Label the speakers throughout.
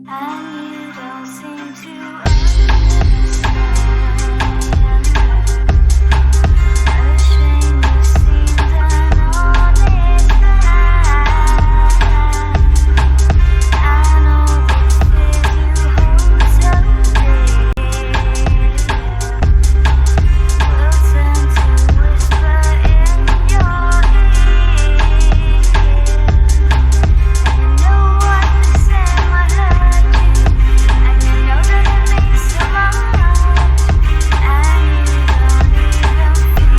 Speaker 1: And you don't seem to understand. Wishing you seemed an honest man. And all the fears you hold so dear will turn to whisper in your ear. And you know what they say might hurt you, and you know that it means so much, and you don't even feel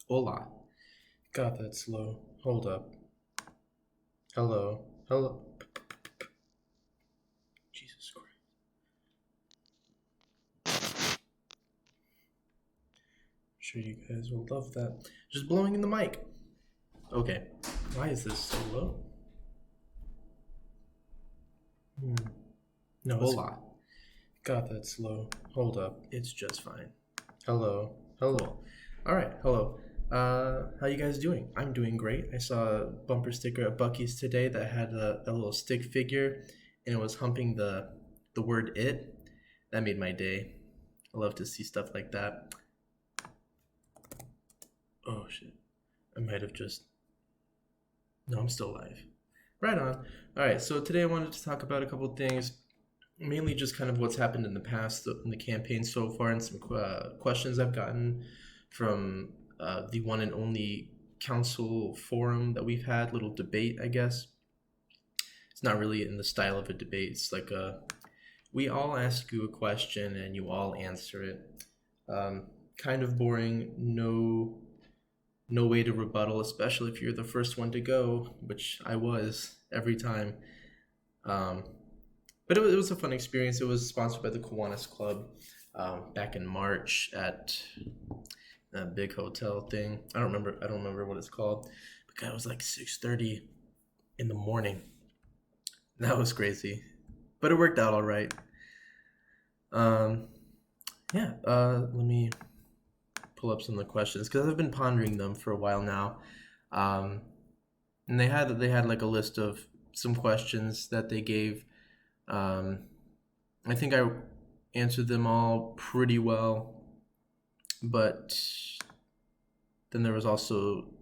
Speaker 2: Hola. God, that's slow. Hold up. Hello. Hello. Jesus Christ. I'm sure you guys will love that. Just blowing in the mic. Okay. Why is this so low? No, Hola. God, that's slow. Hold up. It's just fine. Hello. Hello. All right. Hello. How you guys doing? I'm doing great. I saw a bumper sticker at Bucky's today that had a little stick figure, and it was humping the word "it." That made my day. I love to see stuff like that. Oh shit! I might have just. No, I'm still alive. Right on. All right. So today I wanted to talk about a couple things, mainly just kind of what's happened in the past in the campaign so far, and some questions I've gotten from the one and only council forum that we've had, little debate, I guess. It's not really in the style of a debate. It's like we all ask you a question and you all answer it. Kind of boring. No way to rebuttal, especially if you're the first one to go, which I was every time. But it was a fun experience. It was sponsored by the Kiwanis Club back in March at a big hotel thing. I don't remember what it's called. But God, it was like 6:30 in the morning. That was crazy, but it worked out all right. Yeah. Let me pull up some of the questions because I've been pondering them for a while now. And they had like a list of some questions that they gave. I think I answered them all pretty well, but then there was also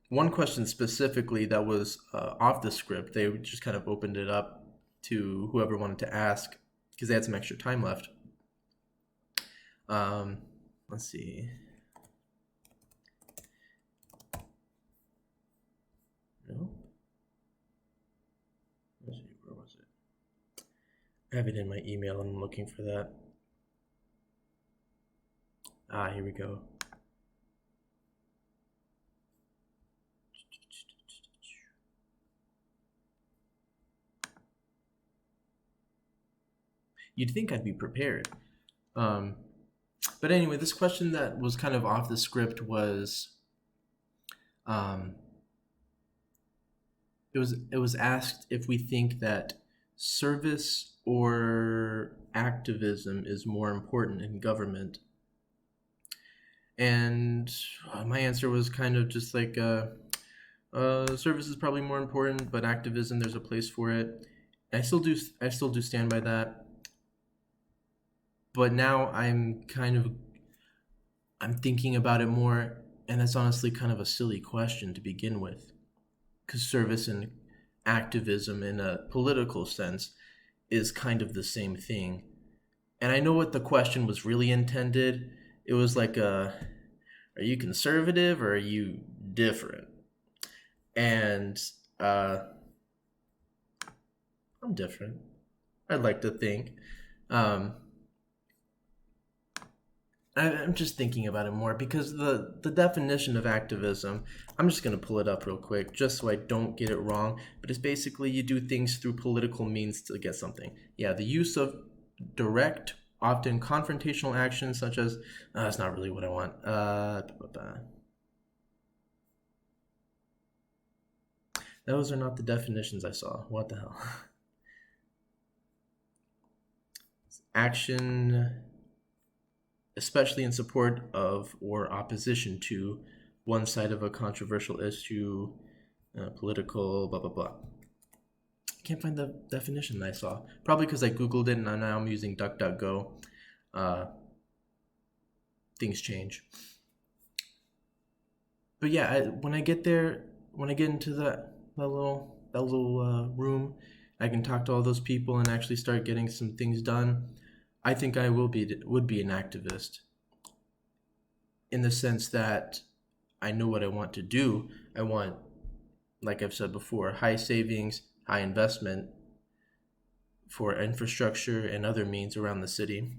Speaker 2: one question specifically that was off the script. They just kind of opened it up to whoever wanted to ask, because they had some extra time left. Let's see. No. Let's see, where was it? I have it in my email and I'm looking for that. Here we go. You'd think I'd be prepared. But anyway, this question that was kind of off the script was, it was asked if we think that service or activism is more important in government. And my answer was kind of just like, service is probably more important, but activism, there's a place for it. I still do stand by that. But now I'm thinking about it more, and that's honestly kind of a silly question to begin with, because service and activism in a political sense is kind of the same thing. And I know what the question was really intended. It was like, are you conservative or are you different? And I'm different, I'd like to think. I'm just thinking about it more because the definition of activism, I'm just going to pull it up real quick just so I don't get it wrong, but it's basically you do things through political means to get something. Yeah, the use of direct, often confrontational actions such as, that's not really what I want. Those are not the definitions I saw. What the hell? Action, especially in support of or opposition to one side of a controversial issue, political, blah, blah, blah. I can't find the definition that I saw. Probably because I Googled it and now I'm using DuckDuckGo. Things change. But yeah, when I get into that little room, I can talk to all those people and actually start getting some things done. I think I would be an activist in the sense that I know what I want to do. I want, like I've said before, high savings, high investment for infrastructure and other means around the city.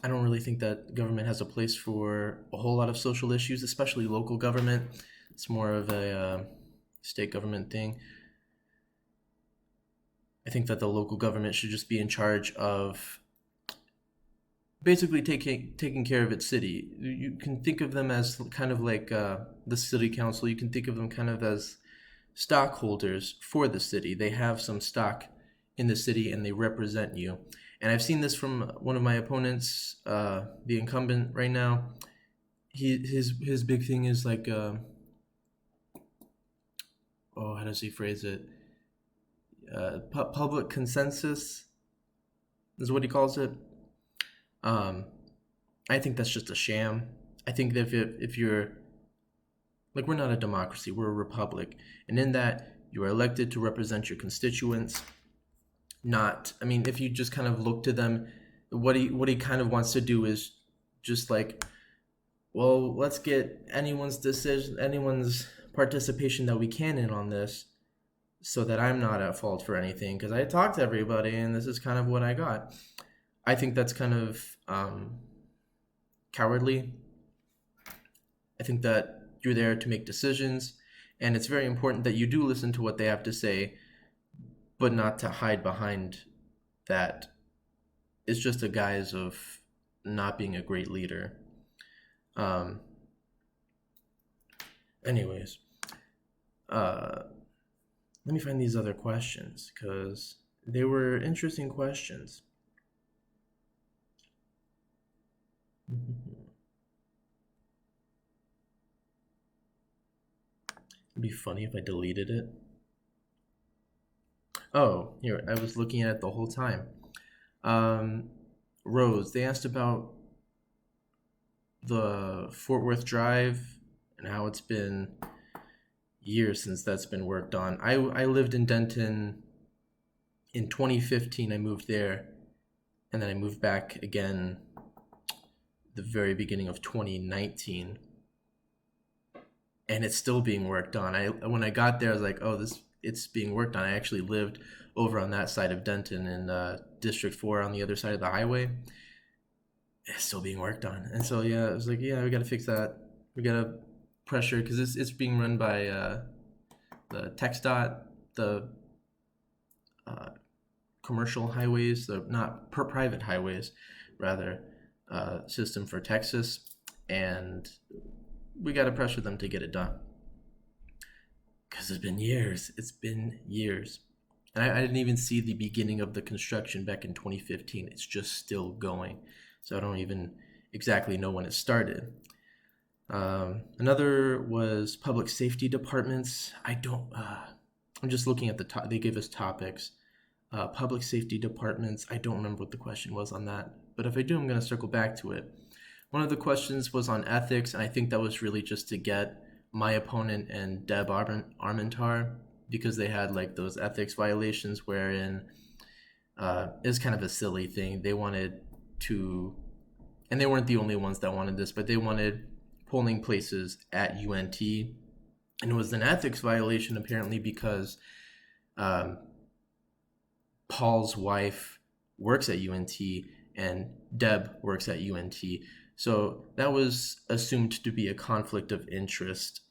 Speaker 2: I don't really think that government has a place for a whole lot of social issues, especially local government. It's more of a state government thing. I think that the local government should just be in charge of basically taking care of its city. You can think of them as kind of like the city council. You can think of them kind of as stockholders for the city. They have some stock in the city and they represent you. And I've seen this from one of my opponents, the incumbent right now. His big thing is like, how does he phrase it? Public consensus is what he calls it. I think that's just a sham. I think that if you're like, we're not a democracy, we're a republic, and in that you are elected to represent your constituents. If you just kind of look to them, what he kind of wants to do is just like, well, let's get anyone's participation that we can in on this, so that I'm not at fault for anything, because I talked to everybody and this is kind of what I got. I think that's kind of cowardly. I think that you're there to make decisions, and it's very important that you do listen to what they have to say, but not to hide behind that. It's just a guise of not being a great leader. Anyways, let me find these other questions because they were interesting questions. It'd be funny if I deleted it. Oh, here, I was looking at it the whole time. Rose, they asked about the Fort Worth Drive and how it's been years since that's been worked on. I lived in Denton In 2015, I moved there, and then I moved back again the very beginning of 2019, and it's still being worked on. When I got there, I was like, oh, it's being worked on. I actually lived over on that side of Denton in District 4 on the other side of the highway. It's still being worked on. And so, yeah, I was like, yeah, we got to fix that. We got to pressure, because it's being run by the TxDOT, the commercial highways, the not private highways, rather, system for Texas. And we got to pressure them to get it done. Because it's been years. It's been years. And I didn't even see the beginning of the construction back in 2015. It's just still going. So I don't even exactly know when it started. Another was public safety departments. I'm just looking at they gave us topics. Public safety departments. I don't remember what the question was on that. But if I do, I'm going to circle back to it. One of the questions was on ethics, and I think that was really just to get my opponent and Deb Armentar, because they had like those ethics violations wherein it's kind of a silly thing. They wanted to, and they weren't the only ones that wanted this, but they wanted polling places at UNT, and it was an ethics violation apparently because Paul's wife works at UNT and Deb works at UNT. So that was assumed to be a conflict of interest.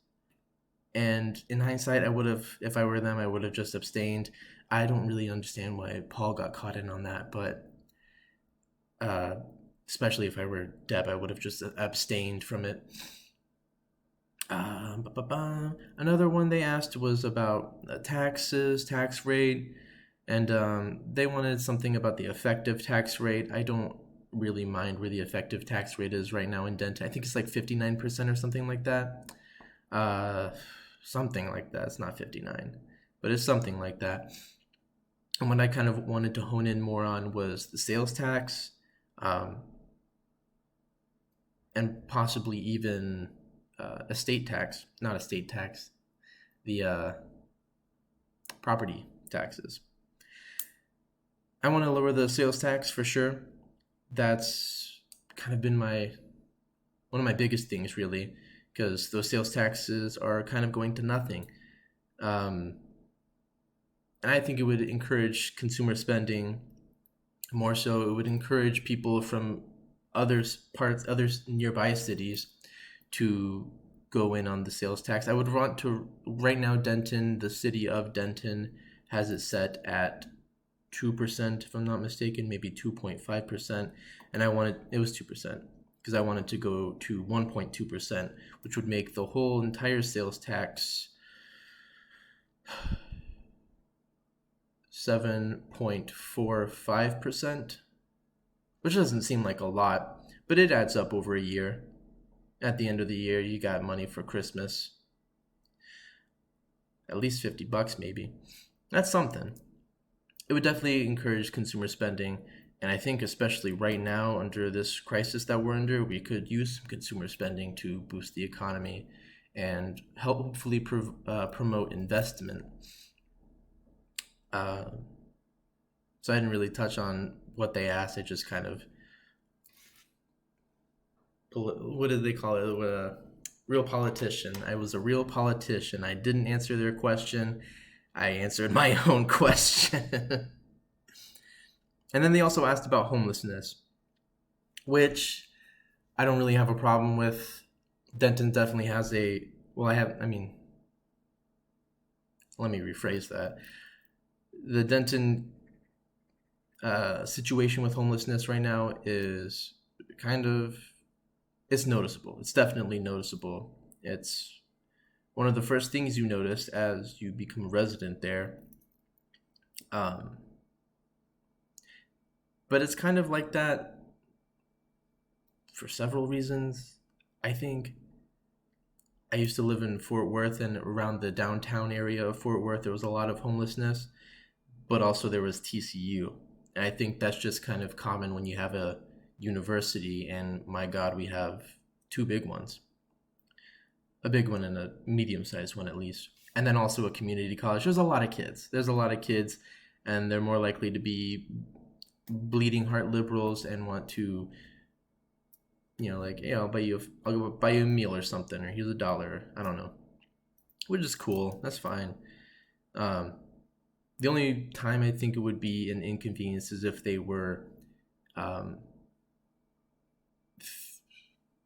Speaker 2: And in hindsight, if I were them, I would have just abstained. I don't really understand why Paul got caught in on that, but especially if I were Deb, I would have just abstained from it. Another one they asked was about taxes, tax rate, and they wanted something about the effective tax rate. I don't really mind where the effective tax rate is right now in Denton. I think it's like 59% or something like that. Something like that. It's not 59, but it's something like that. And what I kind of wanted to hone in more on was the sales tax, and possibly even estate tax, not estate tax, the property taxes. I want to lower the sales tax for sure. That's kind of been one of my biggest things, really, because those sales taxes are kind of going to nothing. And I think it would encourage consumer spending more so. It would encourage people from other nearby cities to go in on the sales tax. I would want to, right now, Denton, the city of Denton, has it set at 2%, if I'm not mistaken, maybe 2.5%, and it was 2%, because I wanted to go to 1.2%, which would make the whole entire sales tax 7.45%, which doesn't seem like a lot, but it adds up over a year. At the end of the year, you got money for Christmas. At least $50 maybe. That's something. It would definitely encourage consumer spending, and I think especially right now under this crisis that we're under, we could use some consumer spending to boost the economy and hopefully promote investment. So I didn't really touch on what they asked. I just kind of, what did they call it? A real politician. I was a real politician. I didn't answer their question. I answered my own question. And then they also asked about homelessness, which I don't really have a problem with. Denton definitely has let me rephrase that. The Denton situation with homelessness right now is it's noticeable. It's definitely noticeable. It's one of the first things you notice as you become a resident there. But it's kind of like that for several reasons. I think I used to live in Fort Worth, and around the downtown area of Fort Worth, there was a lot of homelessness, but also there was TCU. And I think that's just kind of common when you have a university, and my God, we have two big ones. A big one and a medium-sized one at least. And then also a community college. There's a lot of kids. and they're more likely to be bleeding heart liberals and want to, like, I'll buy you a meal or something, or here's $1, I don't know, which is cool. That's fine. The only time I think it would be an inconvenience is if they were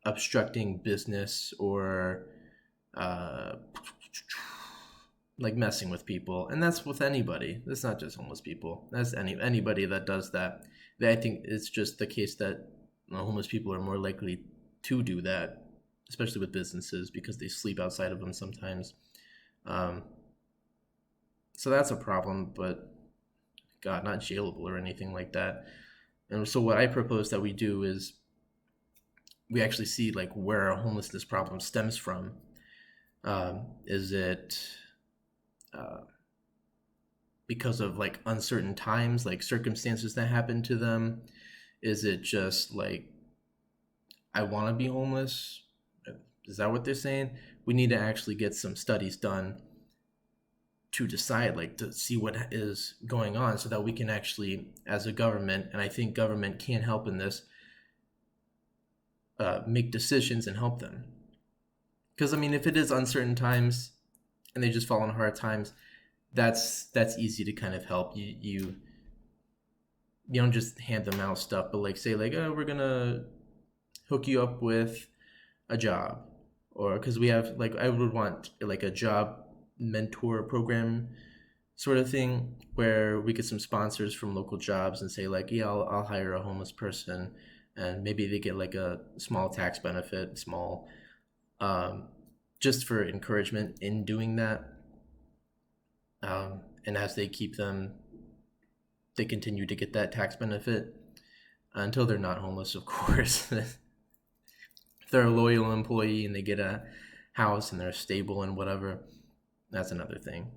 Speaker 2: obstructing business or like messing with people, and that's with anybody. That's not just homeless people. That's anybody that does that. I think it's just the case that homeless people are more likely to do that, especially with businesses, because they sleep outside of them sometimes. So that's a problem, but God, not jailable or anything like that. And so what I propose that we do is we actually see like where our homelessness problem stems from. Is it because of like uncertain times, like circumstances that happen to them? Is it just like, I want to be homeless? Is that what they're saying? We need to actually get some studies done to decide, like, to see what is going on, so that we can actually, as a government, and I think government can help in this, make decisions and help them. Because I mean, if it is uncertain times and they just fall on hard times, that's easy to kind of help. You don't just hand them out stuff, but like say like, oh, we're gonna hook you up with a job, or because we have like, I would want like a job mentor program sort of thing where we get some sponsors from local jobs and say like, yeah, I'll hire a homeless person, and maybe they get like a small tax benefit, just for encouragement in doing that. And as they keep them, they continue to get that tax benefit until they're not homeless, of course. If they're a loyal employee and they get a house and they're stable and whatever, that's another thing.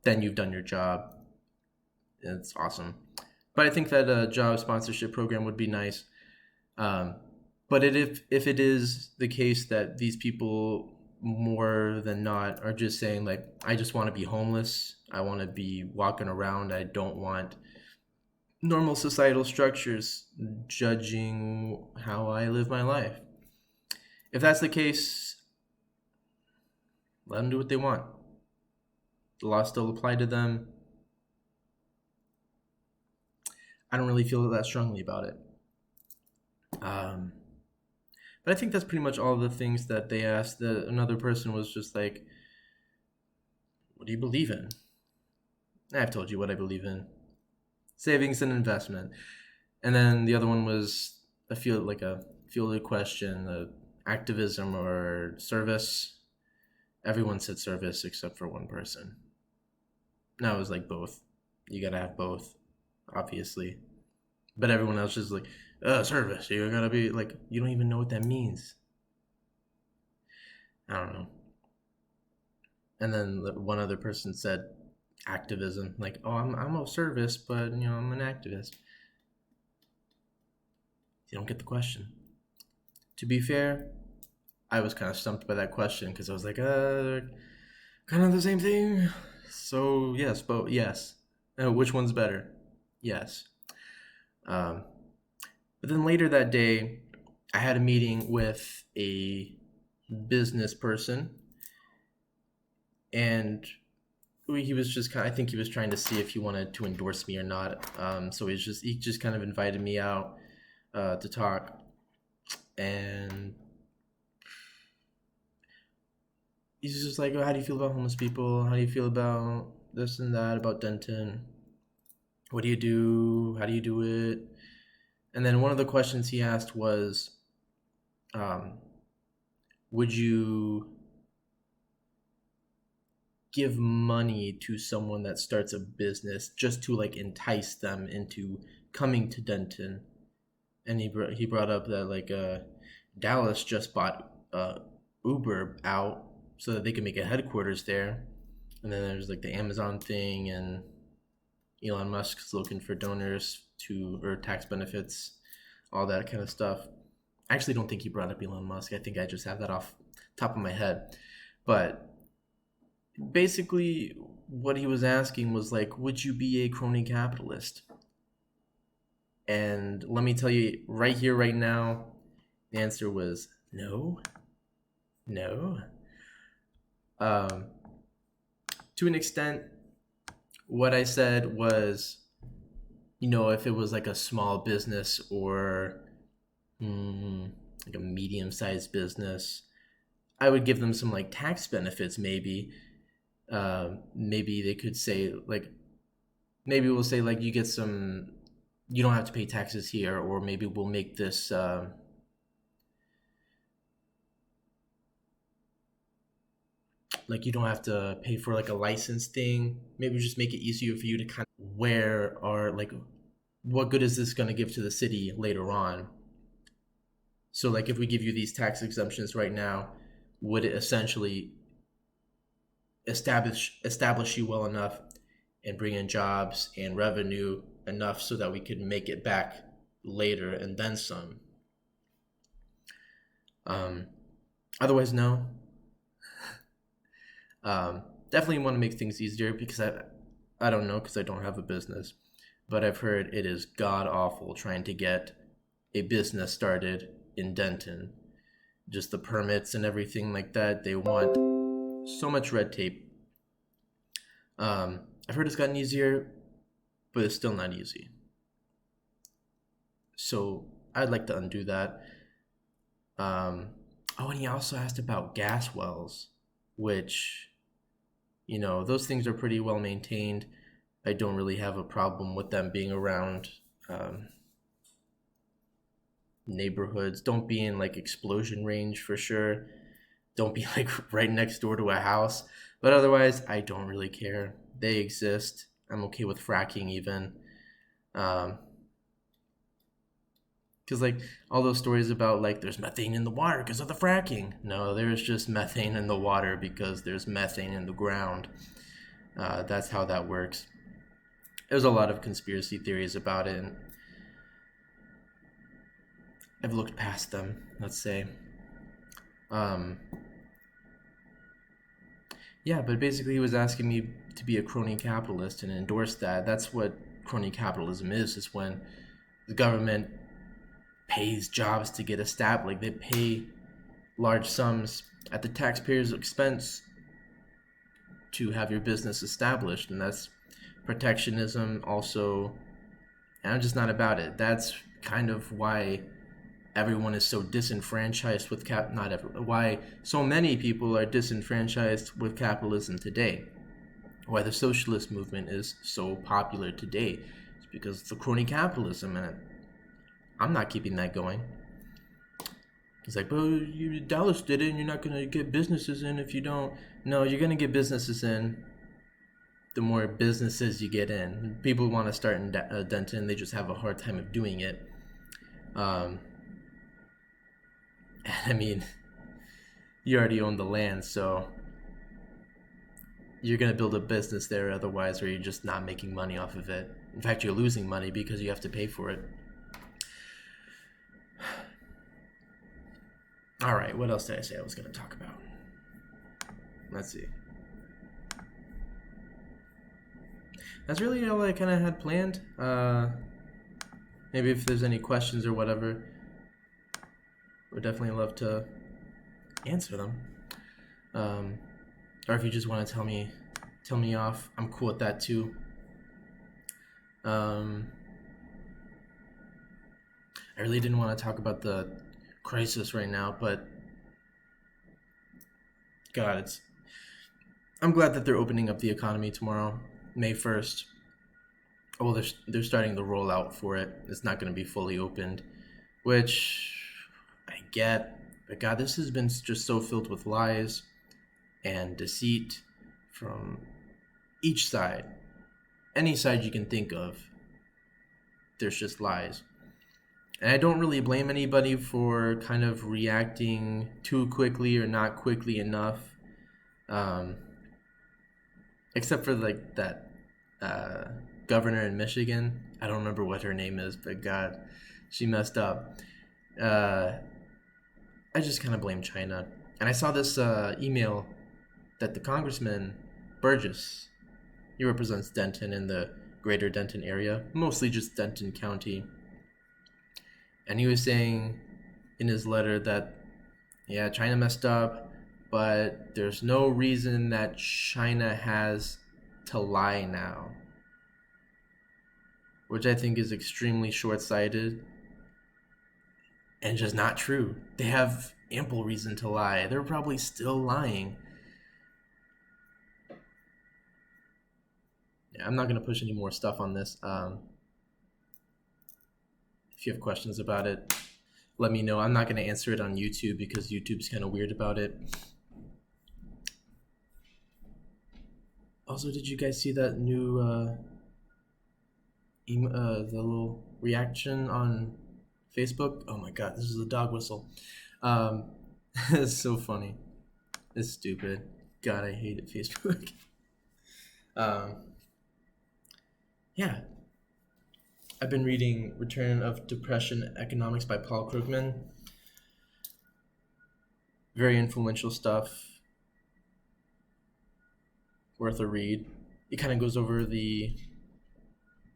Speaker 2: Then you've done your job. It's awesome. But I think that a job sponsorship program would be nice. But if it is the case that these people more than not are just saying like, I just want to be homeless, I want to be walking around, I don't want normal societal structures judging how I live my life. If that's the case, let them do what they want. The law still apply to them. I don't really feel that strongly about it. But I think that's pretty much all the things that they asked. Another person was just like, what do you believe in? I've told you what I believe in. Savings and investment. And then the other one was a fielded question, activism or service. Everyone said service except for one person. No, it was like both. You gotta have both, obviously. But everyone else is like, service. You gotta be like, you don't even know what that means. I don't know. And then one other person said activism. Like, oh, I'm of service, but I'm an activist. You don't get the question. To be fair, I was kind of stumped by that question because I was like, kind of the same thing. So yes, but yes. Which one's better? Yes. But then later that day, I had a meeting with a business person, and he was just I think he was trying to see if he wanted to endorse me or not. So he just kind of invited me out to talk, and he's just like, oh, how do you feel about homeless people? How do you feel about this and that, about Denton? What do you do? How do you do it? And then one of the questions he asked was, would you give money to someone that starts a business just to like entice them into coming to Denton? And he brought up that like Dallas just bought Uber out so that they can make a headquarters there. And then there's like the Amazon thing, and Elon Musk's looking for donors or tax benefits, all that kind of stuff. I actually don't think he brought up Elon Musk. I think I just have that off top of my head. But basically what he was asking was like, would you be a crony capitalist? And let me tell you right here, right now, the answer was no, no. Um, to an extent, what I said was, if it was like a small business or like a medium-sized business, I would give them some like tax benefits. Maybe maybe they could say like, maybe we'll say like, you don't have to pay taxes here, or maybe we'll make this like, you don't have to pay for like a license thing. Maybe just make it easier for you to kind of, where are like, what good is this going to give to the city later on? So like, if we give you these tax exemptions right now, would it essentially establish you well enough and bring in jobs and revenue enough so that we could make it back later and then some? Otherwise, no. Definitely want to make things easier, because I don't know, because I don't have a business, but I've heard it is god awful trying to get a business started in Denton. Just the permits and everything like that. They want so much red tape. I've heard it's gotten easier, but it's still not easy. So I'd like to undo that. Oh, and he also asked about gas wells, which, those things are pretty well maintained. I don't really have a problem with them being around neighborhoods. Don't be in like explosion range for sure. Don't be like right next door to a house. But otherwise, I don't really care. They exist. I'm okay with fracking even. Because like all those stories about like there's methane in the water because of the fracking. No, there's just methane in the water because there's methane in the ground. That's how that works. There's a lot of conspiracy theories about it, and I've looked past them, let's say. Yeah, but basically he was asking me to be a crony capitalist and endorse that. That's what crony capitalism is when the government pays jobs to get established. Like, they pay large sums at the taxpayer's expense to have your business established, and that's protectionism also. And I'm just not about it. That's kind of why everyone is so disenfranchised with why so many people are disenfranchised with capitalism today. Why the socialist movement is so popular today. It's because of the crony capitalism, and I'm not keeping that going. It's like, but Dallas did it, and you're not going to get businesses in if you don't. No, you're going to get businesses in the more businesses you get in. People want to start in Denton, they just have a hard time of doing it. I mean, you already own the land, so you're going to build a business there otherwise, or you're just not making money off of it. In fact, you're losing money because you have to pay for it. All right, what else did I say I was going to talk about? Let's see. That's really all I kind of had planned. Maybe if there's any questions or whatever, would definitely love to answer them. Or if you just want to tell me off, I'm cool with that too. I really didn't want to talk about the crisis right now, but God, I'm glad that they're opening up the economy tomorrow, May 1st. Well, they're starting the rollout for it. It's not going to be fully opened, which I get. But God, this has been just so filled with lies and deceit from each side. Any side you can think of, there's just lies. And I don't really blame anybody for kind of reacting too quickly or not quickly enough. Except for like that governor in Michigan. I don't remember what her name is, but God, she messed up. I just kind of blame China. And I saw this email that the congressman Burgess. He represents Denton in the greater Denton area, mostly just Denton County. And he was saying in his letter that, yeah, China messed up, but there's no reason that China has to lie now. Which I think is extremely short-sighted and just not true. They have ample reason to lie. They're probably still lying. Yeah, I'm not going to push any more stuff on this. If you have questions about it, let me know. I'm not going to answer it on YouTube because YouTube's kind of weird about it. Also, did you guys see that new the little reaction on Facebook? Oh my god, this is a dog whistle. It's so funny. It's stupid. God, I hate it, Facebook. Yeah. I've been reading Return of Depression Economics by Paul Krugman. Very influential stuff. Worth a read. It kind of goes over the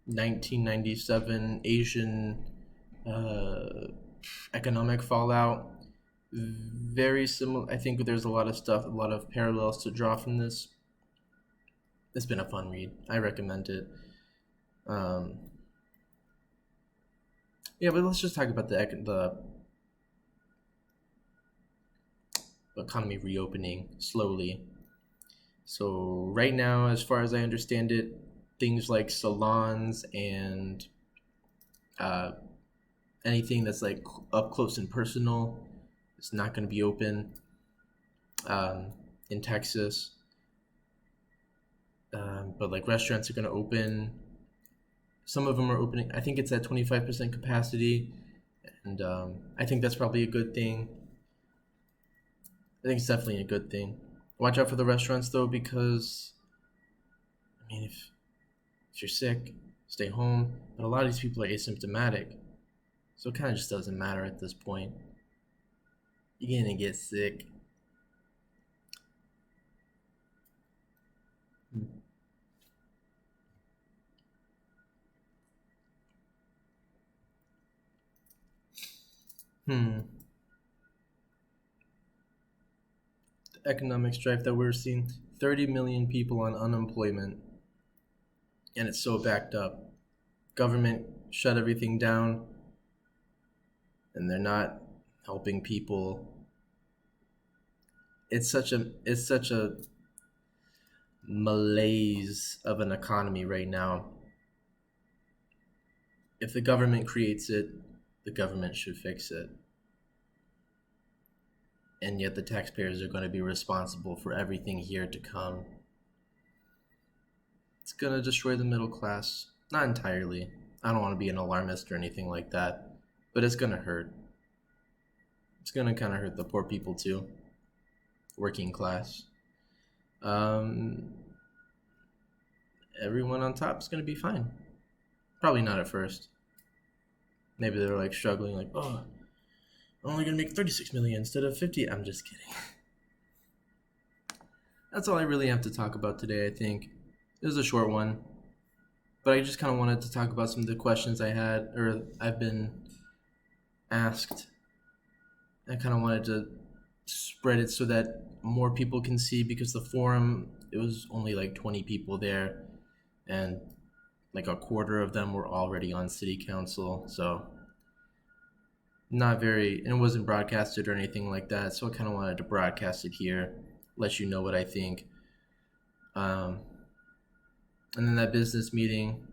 Speaker 2: 1997 Asian economic fallout. Very similar. I think there's a lot of parallels to draw from this. It's been a fun read. I recommend it. Yeah, but let's just talk about the economy reopening slowly. So right now, as far as I understand it, things like salons and anything that's like up close and personal is not going to be open in Texas. But like restaurants are going to open. Some of them are opening. I think it's at 25% capacity, and I think that's probably a good thing. I think it's definitely a good thing. Watch out for the restaurants though, because I mean, if you're sick, stay home. But a lot of these people are asymptomatic, so it kind of just doesn't matter at this point. You're gonna get sick. The economic strife that we're seeing, 30 million people on unemployment, and it's so backed up. Government shut everything down, and they're not helping people. It's such a malaise of an economy right now. If the government creates it, the government should fix it. And yet the taxpayers are going to be responsible for everything here to come. It's going to destroy the middle class. Not entirely. I don't want to be an alarmist or anything like that, but it's going to hurt. It's going to kind of hurt the poor people too. Working class. Everyone on top is going to be fine. Probably not at first. Maybe they're like struggling, like, oh, I'm only gonna make 36 million instead of 50. I'm just kidding. That's all I really have to talk about today, I think. It was a short one, but I just kind of wanted to talk about some of the questions I had, or I've been asked. I kind of wanted to spread it so that more people can see, because the forum, it was only like 20 people there, and like a quarter of them were already on city council, so not very, and it wasn't broadcasted or anything like that, so I kind of wanted to broadcast it here, let you know what I think. And then that business meeting,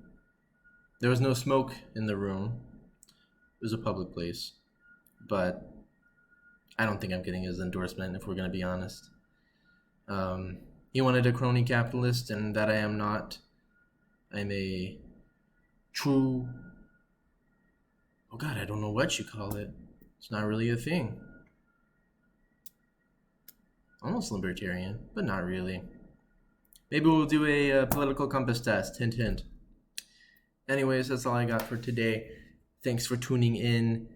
Speaker 2: there was no smoke in the room. It was a public place, but I don't think I'm getting his endorsement, if we're going to be honest. He wanted a crony capitalist, and that I am not. I'm a true, oh god, I don't know what you call it. It's not really a thing. Almost libertarian, but not really. Maybe we'll do a political compass test, hint hint. Anyways, that's all I got for today. Thanks for tuning in.